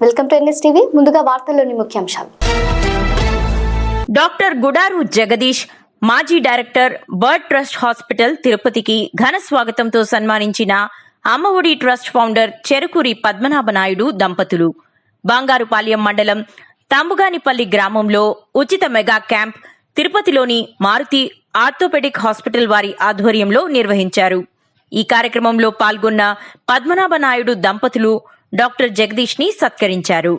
Welcome to NS TV. ముందుగా వార్తల్లోని ముఖ్యాంశాలు. డాక్టర్ గుడారు జగదీష్, మాజీ డైరెక్టర్, బర్డ్ ట్రస్ట్ హాస్పిటల్ తిరుపతికి ఘన స్వాగతంతో సన్మానించిన అమ్మఒడి ట్రస్ట్ ఫౌండర్ చెరుకూరి పద్మనాభనాయుడు దంపతులు. బంగారుపాలెం మండలం తంబుగానిపల్లి గ్రామంలో ఉచిత మెగా క్యాంప్ తిరుపతిలోని మారుతి ఆర్థోపెడిక్ హాస్పిటల్ వారి ఆధ్వర్యంలో నిర్వహించారు. ఈ కార్యక్రమంలో పాల్గొన్న పద్మనాభనాయుడు దంపతులు డాక్టర్ జగదీష్ ని సత్కరించారు.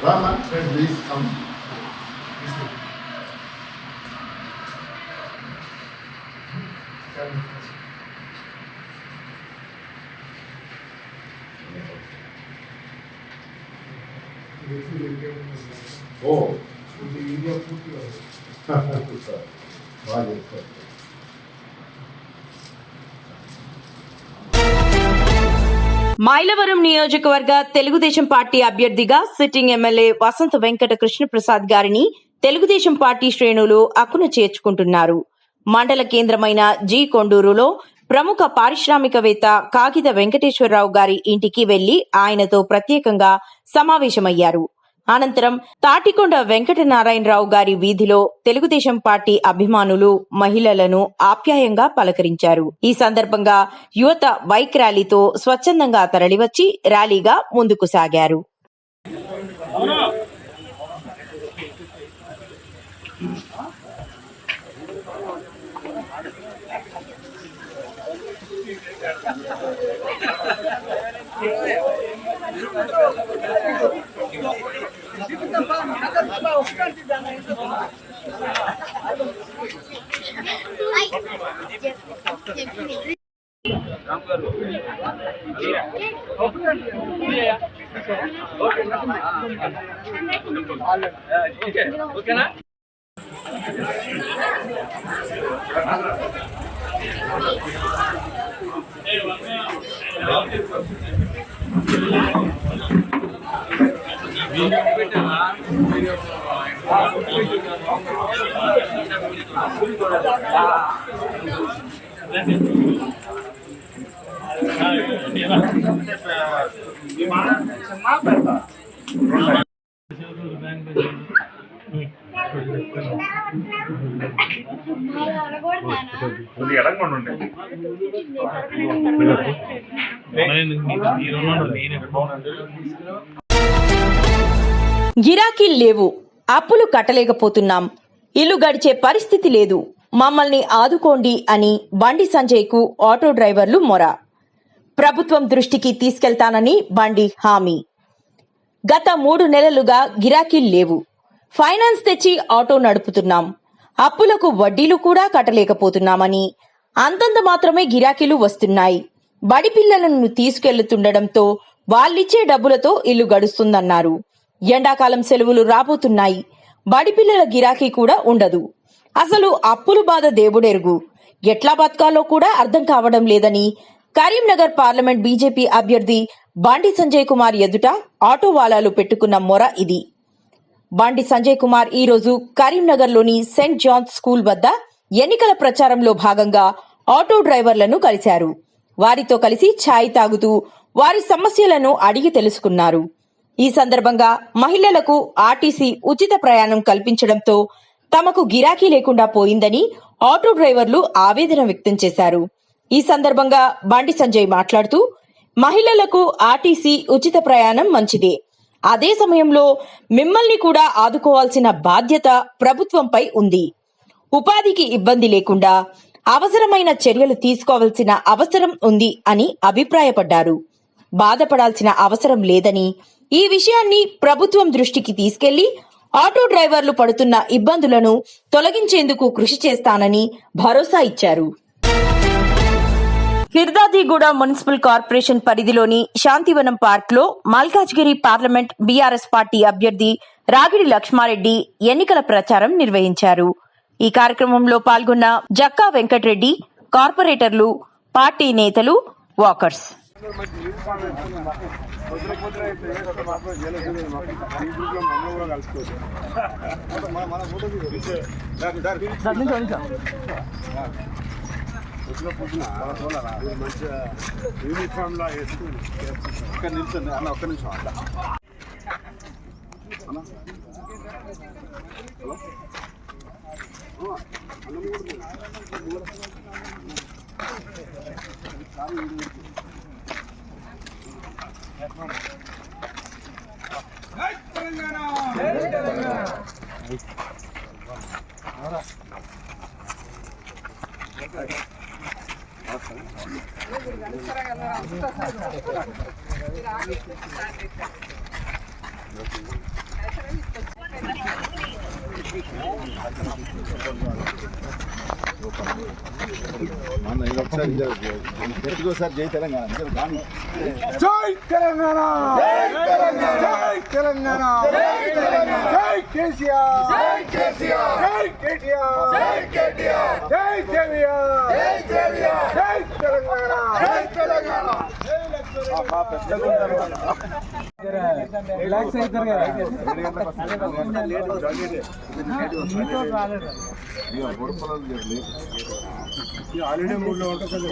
Rama, please come. Oh, the India food. Mylavaram నియోజకవర్గ తెలుగుదేశం పార్టీ అభ్యర్థిగా సిట్టింగ్ ఎమ్మెల్యే వసంత వెంకట కృష్ణప్రసాద్ గారిని తెలుగుదేశం పార్టీ శ్రేణులు అక్కున చేర్చుకుంటున్నారు. మండల కేంద్రమైన జి కొండూరులో ప్రముఖ పారిశ్రామికవేత్త కాగిత వెంకటేశ్వరరావు గారి ఇంటికి వెళ్లి ఆయనతో ప్రత్యేకంగా సమావేశమయ్యారు. అనంతరం తాటికొండ వెంకటనారాయణరావు గారి వీధిలో తెలుగుదేశం పార్టీ అభిమానులు, మహిళలను ఆప్యాయంగా పలకరించారు. ఈ సందర్భంగా యువత బైక్ ర్యాలీతో స్వచ్ఛందంగా తరలివచ్చి ర్యాలీగా ముందుకు సాగారు. గిరాకీలు లేవు, అప్పులు కట్టలేకపోతున్నాం, ఇల్లు గడిచే పరిస్థితి లేదు, మమ్మల్ని ఆదుకోండి అని బండి సంజయ్ కు ఆటో డ్రైవర్లు మొర. ప్రభుత్వం దృష్టికి తీసుకెళ్తానని బండి హామీ. గత 3 నెలలుగా గిరాకీలు లేవు, ఫైనాన్స్ తెచ్చి ఆటో నడుపుతున్నాం, అప్పులకు వడ్డీలు కూడా కట్టలేకపోతున్నామని, అంతంత మాత్రమే గిరాకీలు వస్తున్నాయి, బడి పిల్లలను తీసుకెళ్తుండటంతో వాళ్ళిచ్చే డబ్బులతో ఇల్లు గడుస్తుందన్నారు. ఎండాకాలం సెలవులు రాబోతున్నాయి, బడి పిల్లల గిరాకీ కూడా ఉండదు. అసలు అప్పులు బాధ దేవుడెరుగు, ఎట్లా బతకాలో కూడా అర్థం కావడం లేదని కరీంనగర్ పార్లమెంట్ బీజేపీ అభ్యర్థి బండి సంజయ్ కుమార్ ఎదుట ఆటో వాలాలు పెట్టుకున్న మొర ఇది. బండి సంజయ్ కుమార్ ఈ రోజు కరీంనగర్లోని సెయింట్ జాన్స్ స్కూల్ వద్ద ఎన్నికల ప్రచారంలో భాగంగా ఆటో డ్రైవర్లను కలిశారు. వారితో కలిసి ఛాయ్ తాగుతూ వారి సమస్యలను అడిగి తెలుసుకున్నారు. ఈ సందర్భంగా మహిళలకు ఆర్టీసీ ఉచిత ప్రయాణం కల్పించడంతో తమకు గిరాకీ లేకుండా పోయిందని ఆటో డ్రైవర్లు ఆవేదన వ్యక్తం చేశారు. ఈ సందర్భంగా బండి సంజయ్ మాట్లాడుతూ, మహిళలకు ఆర్టీసీ ఉచిత ప్రయాణం మంచిదే, అదే సమయంలో మిమ్మల్ని కూడా ఆదుకోవాల్సిన బాధ్యత ప్రభుత్వంపై ఉంది. ఉపాధికి ఇబ్బంది లేకుండా అవసరమైన చర్యలు తీసుకోవాల్సిన అవసరం ఉంది అని అభిప్రాయపడ్డారు. బాధపడాల్సిన అవసరం లేదని, ఈ విషయాన్ని ప్రభుత్వం దృష్టికి తీసుకెళ్లి ఆటో డ్రైవర్లు పడుతున్న ఇబ్బందులను తొలగించేందుకు కృషి చేస్తానని భరోసా ఇచ్చారు. కిర్దాదిగూడ మున్సిపల్ కార్పొరేషన్ పరిధిలోని శాంతివనం పార్క్ లో మల్కాజ్గిరి పార్లమెంట్ బీఆర్ఎస్ పార్టీ అభ్యర్థి రాగిడి లక్ష్మారెడ్డి ఎన్నికల ప్రచారం నిర్వహించారు. ఈ కార్యక్రమంలో పాల్గొన్న జక్కా వెంకటరెడ్డి, కార్పొరేటర్లు, పార్టీ నేతలు, వాకర్స్. యూనిఫామ్ లా వేసుకుని ఒక్క నిమిషం అన్న, ఒక్క నిమిషం అట్లా ఒకసారి జై తెలంగాణ, జై తెలంగాణ, జై తెలంగాణ, జై కేసీఆర్, జై కేసీఆర్, జై కేటీఆర్, జై కేటీఆర్, జై కేవీఆర్, జై కేవీఆర్, జై తెలంగాణ, జై తెలంగాణ. హాలిడే మూడ్ లో ఉంటుంది.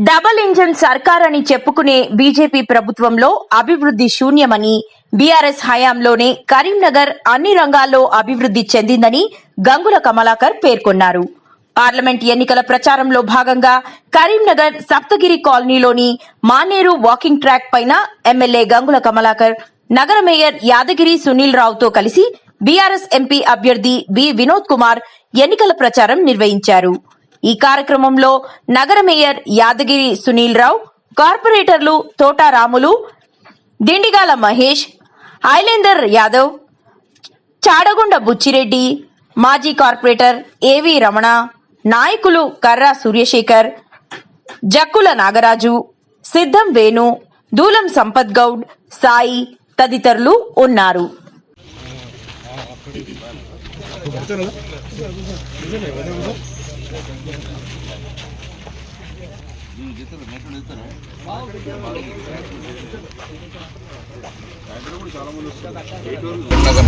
డబల్ ఇంజన్ సర్కార్ అని చెప్పుకునే బీజేపీ ప్రభుత్వంలో అభివృద్ధి శూన్యమని, బీఆర్ఎస్ హయాంలోనే కరీంనగర్ అన్ని రంగాల్లో అభివృద్ధి చెందిందని గంగుల కమలాకర్ పేర్కొన్నారు. పార్లమెంట్ ఎన్నికల ప్రచారంలో భాగంగా కరీంనగర్ సప్తగిరి కాలనీలోని మానేరు వాకింగ్ ట్రాక్ పైన ఎమ్మెల్యే గంగుల కమలాకర్, నగర మేయర్ యాదగిరి సునీల్ రావుతో కలిసి బీఆర్ఎస్ ఎంపీ అభ్యర్థి బి వినోద్ కుమార్ ఎన్నికల ప్రచారం నిర్వహించారు. ఈ కార్యక్రమంలో నగర మేయర్ యాదగిరి సునీల్ రావు, కార్పొరేటర్లు తోటా రాములు, దిండిగాల మహేష్, ఐలేందర్ యాదవ్, చాడగుండ బుచ్చిరెడ్డి, మాజీ కార్పొరేటర్ ఏవి రమణ, నాయకులు కర్రా సూర్యశేఖర్, జక్కుల నాగరాజు, సిద్ధం వేణు, దూలం సంపత్ గౌడ్, సాయి తదితరులు ఉన్నారు.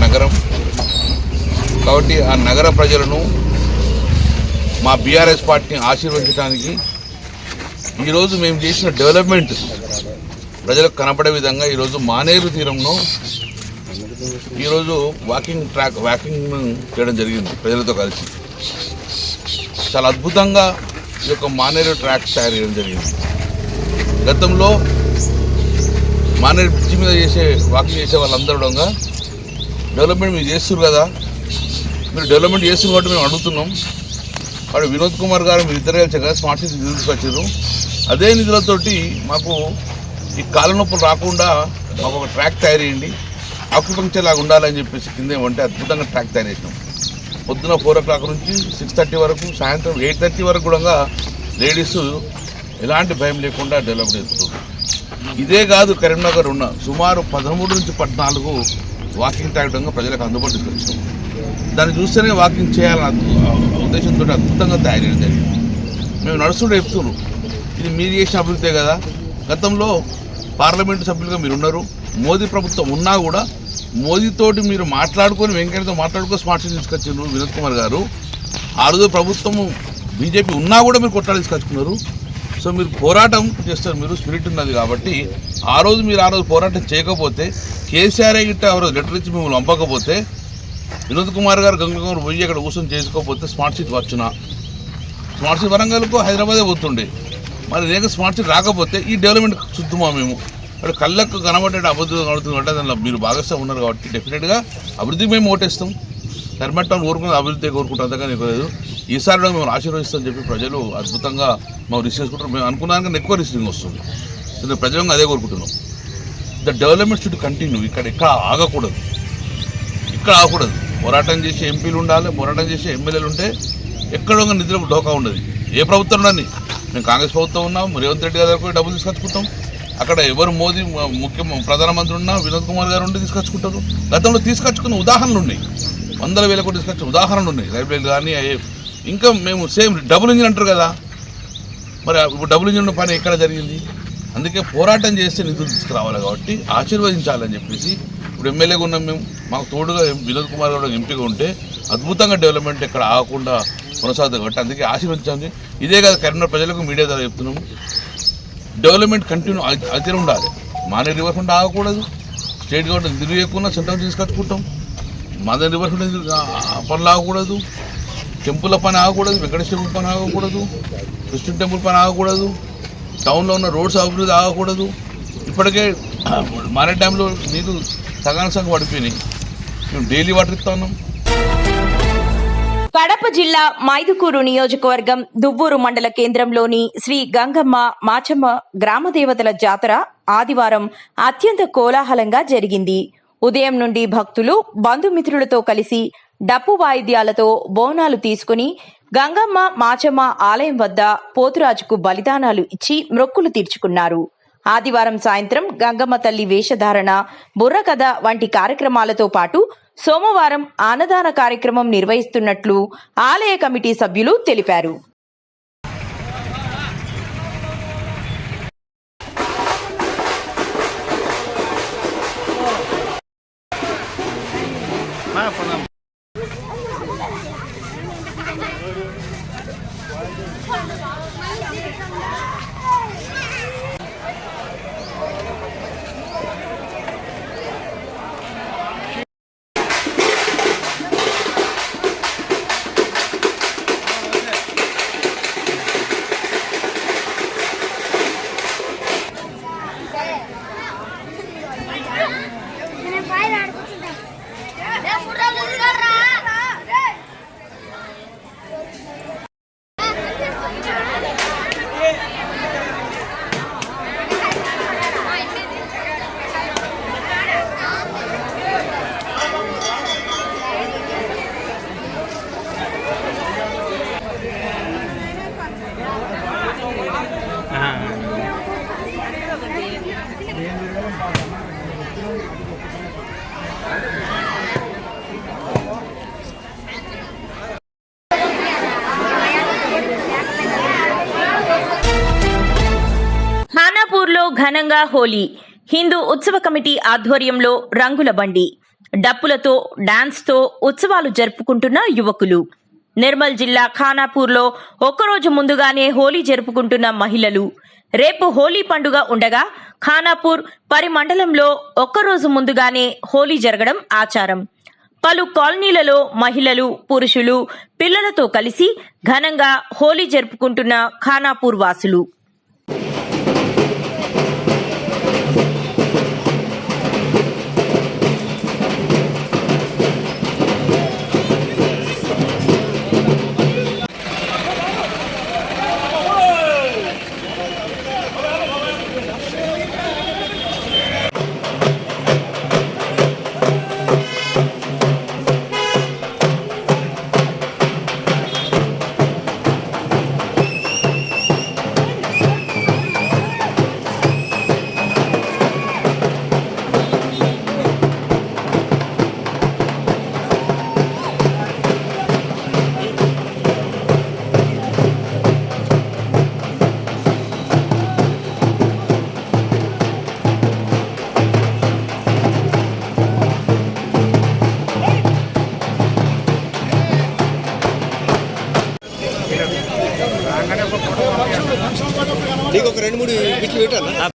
నగరం కాబట్టి ఆ నగర ప్రజలను మా బీఆర్ఎస్ పార్టీని ఆశీర్వదించడానికి ఈరోజు మేము చేసిన డెవలప్మెంట్ ప్రజలకు కనపడే విధంగా ఈరోజు మానేరు తీరంలో ఈరోజు వాకింగ్ చేయడం జరిగింది ప్రజలతో కలిసి. చాలా అద్భుతంగా ఈ యొక్క మానేరు ట్రాక్ తయారు చేయడం జరిగింది. గతంలో మానేరు బ్రిడ్జి మీద వాకింగ్ చేసే వాళ్ళందరూ కూడా డెవలప్మెంట్ మీరు చేస్తున్నారు కదా, మీరు డెవలప్మెంట్ చేస్తున్నారు కాబట్టి మేము అడుగుతున్నాం. వాడు వినోద్ కుమార్ గారు మీరు ఇద్దరు కలిసి కదా స్మార్ట్ సిటీ తీసుకొచ్చారు. అదే నిధులతోటి మాకు ఈ కాళ్ళ నొప్పులు రాకుండా మాకు ఒక ట్రాక్ తయారు చేయండి, ఆక్యుపంక్చర్ లాగా ఉండాలని చెప్పేసి కింద ఏమంటే అద్భుతంగా ట్రాక్ తయారు చేసినాం. పొద్దున 4 o'clock నుంచి 6:30 వరకు, సాయంత్రం 8:30 వరకు కూడా లేడీస్ ఎలాంటి భయం లేకుండా డెవలప్ చేస్తున్నారు. ఇదే కాదు, కరీంనగర్ ఉన్న సుమారు 13 నుంచి 14 వాకింగ్ ట్రాక్ ప్రజలకు అందుబాటు తీసుకొచ్చాం. దాన్ని చూస్తేనే వాకింగ్ చేయాలన్న ఉద్దేశంతో అద్భుతంగా తయారు చేయడం జరిగింది. మేము నడుస్తుంటే చెప్తున్నాం, ఇది మీరు చేసిన అభివృద్ధే కదా. గతంలో పార్లమెంటు సభ్యులుగా మీరు ఉన్నారు, మోదీ ప్రభుత్వం ఉన్నా కూడా మోదీతోటి మీరు మాట్లాడుకొని వెంకయ్యతో మాట్లాడుకొని స్మార్ట్ సిటీ తీసుకొచ్చారు వినోద్ కుమార్ గారు. ఆ రోజు ప్రభుత్వము బీజేపీ ఉన్నా కూడా మీరు కొట్లాడి తీసుకొచ్చుకున్నారు. సో మీరు పోరాటం చేస్తారు, మీరు స్పిరిట్ ఉన్నది కాబట్టి ఆ రోజు పోరాటం చేయకపోతే కేసీఆర్ గిట్ట ఎవరో లెటర్ ఇచ్చి మిమ్మల్ని పంపకపోతే వినోద్ కుమార్ గారు గంగకుమార్ పోయి అక్కడ కూర్చొని చేసుకోకపోతే స్మార్ట్ సిటీ వచ్చునా, స్మార్ట్ సిటీ వరంగల్కు హైదరాబాదే పోతుండే. మరి రేక స్మార్ట్ సిటీ రాకపోతే ఈ డెవలప్మెంట్ చూద్దామా మేము? అక్కడ కళ్ళకు కనబడే అభివృద్ధి కనబడుతుంది అంటే దానిలో మీరు భాగస్వామి ఉన్నారు కాబట్టి డెఫినెట్గా అభివృద్ధికి మేము ఓటేస్తాం. ధర్మట్టం కోరుకున్నది అభివృద్ధి కోరుకుంటాం, అంతగానే లేదు. ఈసారి మేము ఆశీర్వదిస్తామని చెప్పి ప్రజలు అద్భుతంగా మేము రిసీవ్ చేసుకుంటారు. మేము అనుకున్నాక ఎక్కువ రిసీవింగ్ వస్తుంది. ఎందుకంటే ప్రజలంగా అదే కోరుకుంటున్నాం. The development should continue. ఇక్కడ ఆగకూడదు. పోరాటం చేసే ఎంపీలు ఉండాలి, పోరాటం చేసే ఎమ్మెల్యేలు ఉంటే ఎక్కడో నిధులకు డోకా ఉండదు. ఏ ప్రభుత్వం ఉండని, మేము కాంగ్రెస్ ప్రభుత్వం ఉన్నాం, రేవంత్ రెడ్డి గారు పోయి డబ్బులు తీసుకొచ్చుకుంటాం. అక్కడ ఎవరు మోదీ ప్రధానమంత్రి ఉన్నా వినోద్ కుమార్ గారు ఉండి తీసుకొచ్చుకుంటారు. గతంలో తీసుకొచ్చుకున్న ఉదాహరణలు ఉన్నాయి, 100,000 కోట్లు తీసుకొచ్చిన ఉదాహరణలు ఉన్నాయి. రైల్వేలు కానీ ఇంకా మేము సేమ్ డబుల్ ఇంజిన్ అంటారు కదా, మరి ఇప్పుడు డబుల్ ఇంజిన్ పని ఎక్కడ జరిగింది? అందుకే పోరాటం చేస్తే నిధులు తీసుకురావాలి కాబట్టి ఆశీర్వదించాలని చెప్పేసి ఇప్పుడు ఎమ్మెల్యేగా ఉన్నాం మేము. మాకు తోడుగా వినోద్ కుమార్ గారు ఎంపీగా ఉంటే అద్భుతంగా డెవలప్మెంట్ ఇక్కడ ఆగకుండా కొనసాగుతుంది కాబట్టి అందుకే ఆశీర్వదించాలి. ఇదే కాదు, కరీంనగర్ ప్రజలకు మీడియా ద్వారా చెప్తున్నాము, డెవలప్మెంట్ కంటిన్యూ అయితే ఉండాలి. మానే రివర్స్ ఉంటే ఆగకూడదు. స్టేట్ గవర్నమెంట్ నిధులు ఎక్కువ సెంట్రల్ తీసుకొచ్చుకుంటాం. మాదే రివర్స్ పనులు ఆగకూడదు. టెంపుల్ పని ఆగకూడదు, వెంకటేశ్వర టెంపుల్ పని ఆగకూడదు, క్రిస్టియన్ టెంపుల్ పని ఆగకూడదు, టౌన్లో ఉన్న రోడ్స్ అభివృద్ధి ఆగకూడదు. ఇప్పటికే మారే డ్యాంలో నీరు సగం పడిపోయినాయి. మేము డైలీ వాటర్ ఇస్తా ఉన్నాం. కడప జిల్లా మైదుకూరు నియోజకవర్గం దువ్వూరు మండల కేంద్రంలోని శ్రీ గంగమ్మ మాచమ్మ గ్రామదేవతల జాతర ఆదివారం అత్యంత కోలాహలంగా జరిగింది. ఉదయం నుండి భక్తులు బంధుమిత్రులతో కలిసి డప్పు వాయిద్యాలతో బోనాలు తీసుకుని గంగమ్మ మాచమ్మ ఆలయం వద్ద పోతురాజుకు బలిదానాలు ఇచ్చి మొక్కులు తీర్చుకున్నారు. ఆదివారం సాయంత్రం గంగమ్మ తల్లి వేషధారణ, బుర్రకథ వంటి కార్యక్రమాలతో పాటు సోమవారం అన్నదాన కార్యక్రమం నిర్వహిస్తున్నట్లు ఆలయ కమిటీ సభ్యులు తెలిపారు. ఖానాపూర్లో ఘనంగా హోలీ. హిందూ ఉత్సవ కమిటీ ఆధ్వర్యంలో రంగుల బండి, డప్పులతో డాన్స్తో ఉత్సవాలు జరుపుకుంటున్న యువకులు. నిర్మల్ జిల్లా ఖానాపూర్లో ఒక్కరోజు ముందుగానే హోలీ జరుపుకుంటున్న మహిళలు. రేపు హోలీ పండుగ ఉండగా ఖానాపూర్ పరిమండలంలో ఒక్కరోజు ముందుగానే హోలీ జరగడం ఆచారం. పలు కాలనీలలో మహిళలు, పురుషులు, పిల్లలతో కలిసి ఘనంగా హోలీ జరుపుకుంటున్న ఖానాపూర్ వాసులు. నీకు ఒక 2-3 బిట్లు పెట్టాలా?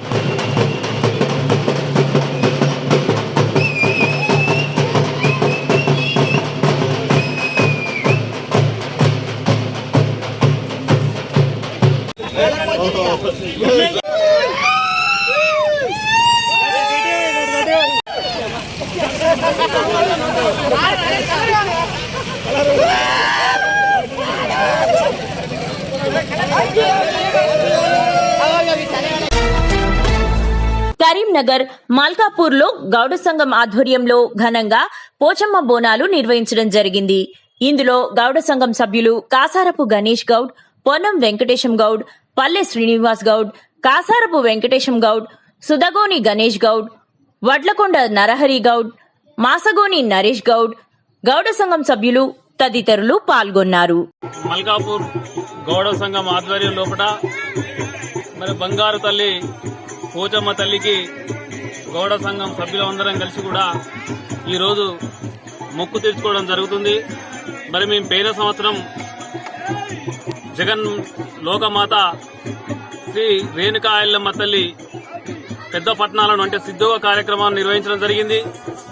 కరీంనగర్ మల్కాపూర్లో గౌడ సంఘం ఆధ్వర్యంలో ఘనంగా పోచమ్మ బోనాలు నిర్వహించడం జరిగింది. ఇందులో గౌడ సంఘం సభ్యులు కాసారపు గణేష్ గౌడ్, పొన్నం వెంకటేశం గౌడ్, పల్లె శ్రీనివాస్ గౌడ్, కాసారపు వెంకటేశం గౌడ్, సుదగోని గణేష్ గౌడ్, వడ్లకొండ నరహరి గౌడ్, మాసగోని నరేష్ గౌడ్, గౌడ సంఘం సభ్యులు తదితరులు పాల్గొన్నారు. మల్కాపూర్ గౌడ సంఘం ఆధ్వర్యం లోపల మరి బంగారు తల్లి పోచమ్మ తల్లికి గౌడ సంఘం సభ్యులందరం కలిసి కూడా ఈరోజు మొక్కు తీర్చుకోవడం జరుగుతుంది. మరి మేము పోయిన సంవత్సరం జగన్ లోకమాత శ్రీ రేణుకా ఎల్లమ్మ తల్లి పెద్ద పట్టణాలను అంటే సిద్ధోగ కార్యక్రమాన్ని నిర్వహించడం జరిగింది.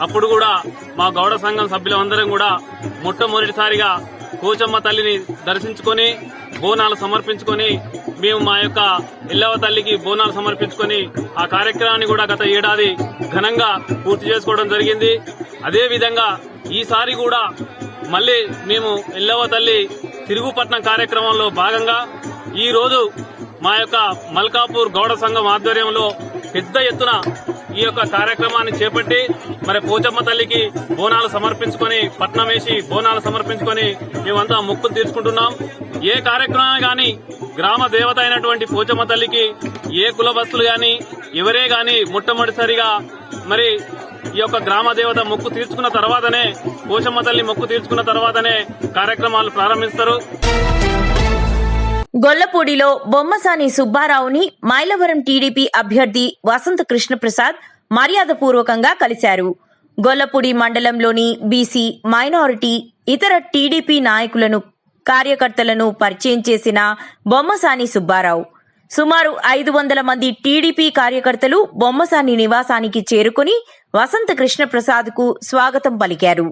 అప్పుడు కూడా మా గౌడ సంఘం సభ్యులందరం కూడా మొట్టమొదటిసారిగా పోచమ్మ తల్లిని దర్శించుకొని బోనాలు సమర్పించుకొని మేము మా యొక్క ఎల్లవ తల్లికి బోనాలు సమర్పించుకొని ఆ కార్యక్రమాన్ని కూడా గత ఏడాది ఘనంగా పూర్తి చేసుకోవడం జరిగింది. అదేవిధంగా ఈసారి కూడా మళ్లీ మేము ఎల్లవ తల్లి తిరుగుపట్నం కార్యక్రమంలో భాగంగా ఈ రోజు మా యొక్క మల్కాపూర్ గౌడ సంఘం ఆధ్వర్యంలో పెద్ద ఎత్తున ఈ యొక్క కార్యక్రమాన్ని చేపట్టి మరి పోచమ్మ తల్లికి బోనాలు సమర్పించుకొని పట్నం వేసి బోనాలు సమర్పించుకొని మేమంతా మొక్కులు తీర్చుకుంటున్నాం. ఏ కార్యక్రమం గాని గ్రామ దేవత అయినటువంటి పోచమ్మ తల్లికి ఏ కులబస్తులు గాని ఎవరే గాని మొట్టమొదటిసారిగా మరి ఈ యొక్క గ్రామ దేవత మొక్కు తీర్చుకున్న తర్వాతనే పోచమ్మ తల్లి మొక్కు తీర్చుకున్న తర్వాతనే కార్యక్రమాలు ప్రారంభిస్తారు. గొల్లపూడిలో బొమ్మసాని సుబ్బారావుని మైలవరం టీడీపీ అభ్యర్థి వసంత కృష్ణప్రసాద్ మర్యాదపూర్వకంగా కలిశారు. గొల్లపూడి మండలంలోని బీసీ, మైనారిటీ, ఇతర టీడీపీ నాయకులను, కార్యకర్తలను పరిచయం చేసిన బొమ్మసాని సుబ్బారావు సుమారు 500 మంది టీడీపీ కార్యకర్తలు బొమ్మసాని నివాసానికి చేరుకుని వసంత కృష్ణప్రసాద్కు స్వాగతం పలికారు.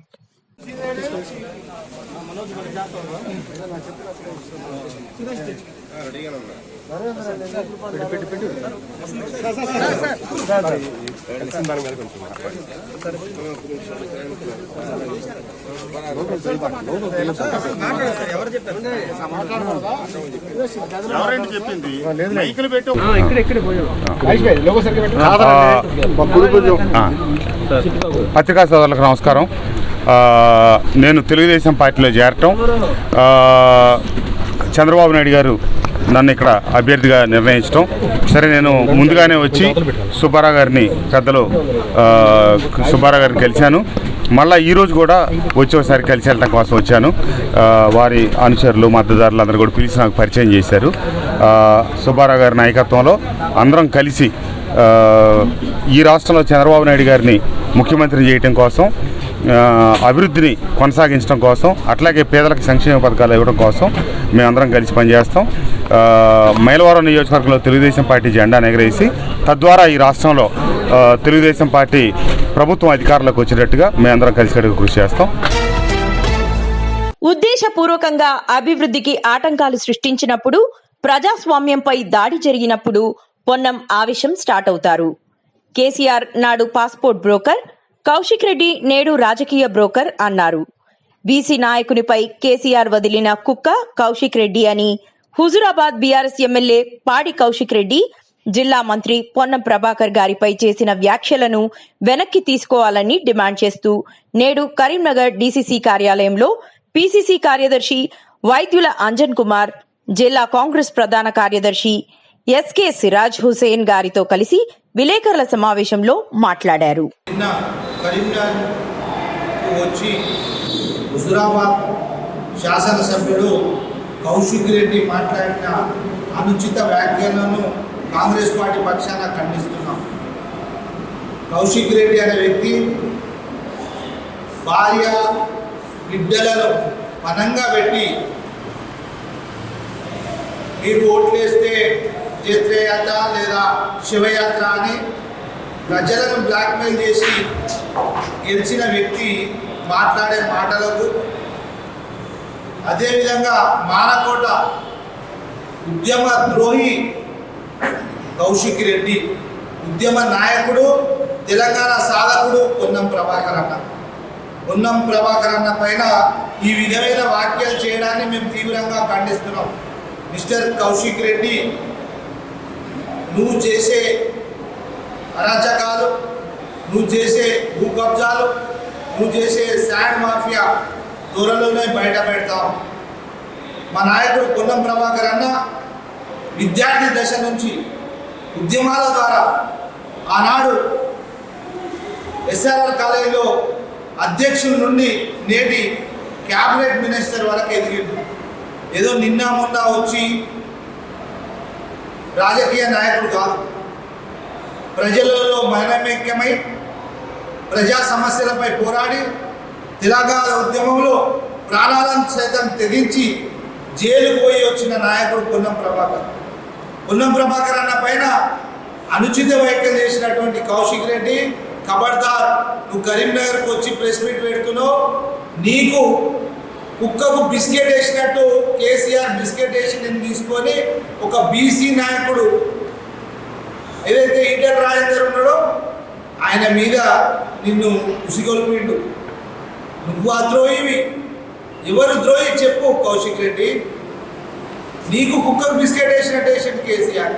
పత్రికా సోదరులకు నమస్కారం. నేను తెలుగుదేశం పార్టీలో చేరటం, చంద్రబాబు నాయుడు గారు నన్ను ఇక్కడ అభ్యర్థిగా నిర్ణయించడం, సరే నేను ముందుగానే వచ్చి సుబ్బారావు గారిని, పెద్దలు సుబ్బారావు గారిని కలిశాను. మళ్ళీ ఈరోజు కూడా వచ్చి ఒకసారి కలిసి వెళ్ళటం కోసం వచ్చాను. వారి అనుచరులు, మద్దతుదారులు అందరూ కూడా పిలిచి నాకు పరిచయం చేశారు. సుబ్బారావు గారి నాయకత్వంలో అందరం కలిసి ఈ రాష్ట్రంలో చంద్రబాబు నాయుడు గారిని ముఖ్యమంత్రిని చేయటం కోసం, అభివృద్ధిని కొనసాగించడం కోసం, అట్లాగే పేదలకు సంక్షేమ పథకాలు ఇవ్వడం కోసం మేమందరం కలిసి పనిచేస్తాం. మైలవరం నియోజకవర్గంలో తెలుగుదేశం పార్టీ జెండాను ఎగరేసి తద్వారా ఈ రాష్ట్రంలో తెలుగుదేశం పార్టీ ప్రభుత్వం అధికారంలోకి వచ్చేటట్టుగా మేమందరం కలిసికట్టుగా కృషి చేస్తాం. ఉద్దేశపూర్వకంగా అభివృద్ధికి ఆటంకాలు సృష్టించినప్పుడు, ప్రజాస్వామ్యంపై దాడి జరిగినప్పుడు పొన్నం ఆవేశం స్టార్ట్ అవుతారు. కేసీఆర్ నాడు పాస్పోర్ట్ బ్రోకర్, కౌశిక్ రెడ్డి నేడు రాజకీయ బ్రోకర్ అన్నారు. బీసీ నాయకునిపై కేసీఆర్ వదిలిన కుక్క కౌశిక్ రెడ్డి అని హుజురాబాద్ బీఆర్ఎస్ ఎమ్మెల్యే పాడి కౌశిక్ రెడ్డి జిల్లా మంత్రి పొన్నం ప్రభాకర్ గారిపై చేసిన వ్యాఖ్యలను వెనక్కి తీసుకోవాలని డిమాండ్ చేస్తూ నేడు కరీంనగర్ డీసీసీ కార్యాలయంలో పీసీసీ కార్యదర్శి వైద్యుల అంజన్ కుమార్, జిల్లా కాంగ్రెస్ ప్రధాన కార్యదర్శి ఎస్కే సిరాజ్ హుసేన్ గారితో కలిసి విలేకరుల సమావేశంలో మాట్లాడారు. వచ్చి హుజురాబాద్ శాసనసభ్యుడు కౌశిక్ రెడ్డి మాట్లాడిన అనుచిత వ్యాఖ్యలను కాంగ్రెస్ పార్టీ పక్షాన ఖండిస్తున్నాం. కౌశిక్ రెడ్డి అనే వ్యక్తి భార్య బిడ్డలను పనంగా పెట్టి మీరు ఓట్లేస్తే జైత్రయాత్ర లేదా శివయాత్ర అని ప్రజలను బ్లాక్మెయిల్ చేసి గెలిచిన వ్యక్తి మాట్లాడే మాటలకు, అదేవిధంగా మానకోట ఉద్యమ ద్రోహి కౌశిక్ రెడ్డి, ఉద్యమ నాయకుడు, తెలంగాణ సాధకుడు పొన్నం ప్రభాకర్ అన్న పైన ఈ విధమైన వ్యాఖ్యలు చేయడాన్ని మేము తీవ్రంగా ఖండిస్తున్నాం. మిస్టర్ కౌశిక్ రెడ్డి, నువ్వు చేసే అరాచకాలు, నువ్వు చేసే భూ కబ్జాలు, నువ్వు చేసే శాండ్ మాఫియా త్వరలోనే బయట పెడతాం. మా నాయకుడు పొన్నం ప్రభాకర్ అన్న విద్యార్థి దశ నుంచి ఉద్యమాల ద్వారా ఆనాడు ఎస్ఆర్ఆర్ కాలేజీలో అధ్యక్షుల నుండి నేటి క్యాబినెట్ మినిస్టర్ వరకు ఎదిగిండు. ఏదో నిన్న మొన్న వచ్చి రాజకీయ నాయకుడు కాదు, ప్రజలలో మరణమేక్యమై ప్రజా సమస్యలపై పోరాడి తెలంగాణ ఉద్యమంలో ప్రాణాలను సైతం తెగించి జైలుకు పోయి వచ్చిన నాయకుడు పొన్నం ప్రభాకర్ అన్న పైన అనుచిత వ్యాఖ్యలు చేసినటువంటి కౌశిక్ రెడ్డి, ఖబర్దార్, నువ్వు కరీంనగర్కి వచ్చి ప్రెస్ మీట్ పెడుతున్నావు. నీకు కుక్కకు బిస్కెట్ వేసినట్టు కేసీఆర్ బిస్కెట్ వేసి నేను తీసుకొని ఒక బీసీ నాయకుడు ఏదైతే ఈటెల రాజేందర్ ఉన్నాడో ఆయన మీద నిన్ను ఉసిగొల్పిండు. నువ్వు ఆ ద్రోహివి. ఎవరు ద్రోహి చెప్పు కౌశిక్ రెడ్డి. నీకు కుక్కకు బిస్కెట్ వేసినట్టు వేసాడు కేసీఆర్.